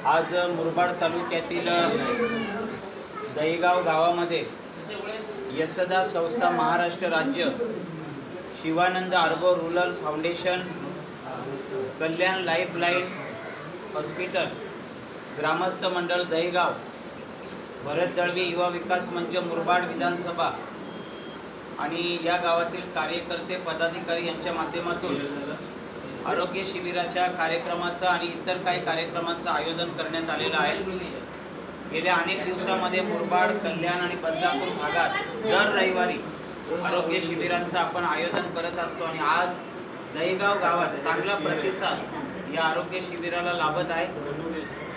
आज मुरबाड तालुक्यातील दहीगाव गावामध्ये यशदा संस्था महाराष्ट्र राज्य शिवानंद आर्बो रूरल फाउंडेशन कल्याण लाईफलाईन हॉस्पिटल ग्रामस्थ मंडळ दहीगाव भरत दळवी युवा विकास मंच मुरबाड विधानसभा आणि या गावातील कार्यकर्ते पदाधिकारी यांच्या माध्यमातून आरोग्य शिबिराच्या कार्यक्रमाचं आणि इतर काही कार्यक्रमांचं आयोजन करण्यात आलेलं आहे। गेल्या अनेक दिवसांमध्ये मुरबाड कल्याण आणि बदलापूर भागात दर रविवारी आरोग्य शिबिरांचं आपण आयोजन करत असतो आणि आज दहीगाव गावात चांगला प्रतिसाद या आरोग्य शिबिराला लाभत आहे।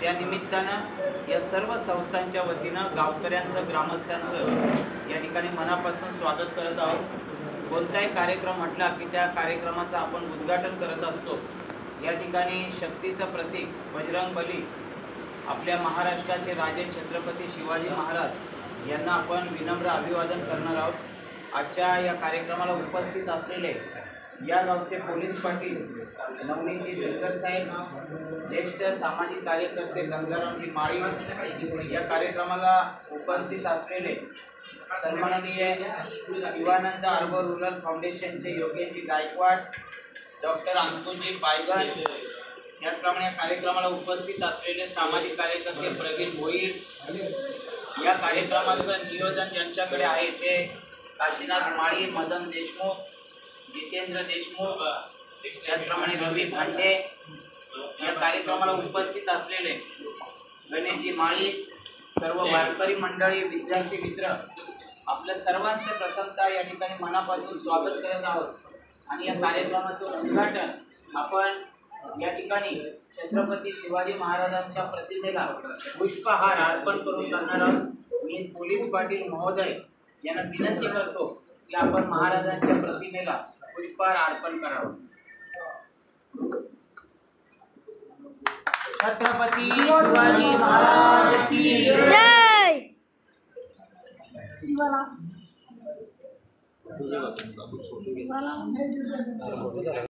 त्या निमित्तानं या सर्व संस्थांच्या वतीनं गावकऱ्यांचं ग्रामस्थांचं या ठिकाणी मनापासून स्वागत करत आहोत। कोणताही कार्यक्रम म्हटला की त्या कार्यक्रमाचं आपण उद्घाटन करत असतो। या ठिकाणी शक्तीचं प्रतीक बजरंगबली आपल्या महाराष्ट्राचे राजे छत्रपती शिवाजी महाराज यांना आपण विनम्र अभिवादन करणार आहोत। आजच्या या कार्यक्रमाला उपस्थित असलेले या गावचे पोलीस पाटील नवनीतजी दिनकर साहेब, ज्येष्ठ सामाजिक कार्यकर्ते गंगारामजी माळी, या कार्यक्रमाला उपस्थित असलेले सन्माननीय शिवानंद आर्बो रूरल फाउंडेशनचे योगेशजी गायकवाड, डॉक्टर अंकुशजी पायघर, याप्रमाणे कार्यक्रमाला उपस्थित असलेले सामाजिक कार्यकर्ते प्रवीण भोईर, या कार्यक्रमाचं नियोजन ज्यांच्याकडे आहे ते काशीनाथ माळी, मदन देशमुख, जितेंद्र देशमुख, त्याचप्रमाणे रवी भांडे, या कार्यक्रमाला उपस्थित असलेले गणेशजी माळी, सर्व वारकरी मंडळी, विद्यार्थी मित्र, आपल्या सर्वांचे प्रथमतः या ठिकाणी मनापासून स्वागत करत आहोत। आणि या कार्यक्रमाचं उद्घाटन आपण या ठिकाणी छत्रपती शिवाजी महाराजांच्या प्रतिमेला पुष्पहार अर्पण करून करणार आहोत। मी पोलीस पाटील महोदय यांना विनंती करतो की आपण महाराजांच्या प्रतिमेला पुष्पहार अर्पण करावं। छत्रपती शिवाजी महाराज की जय।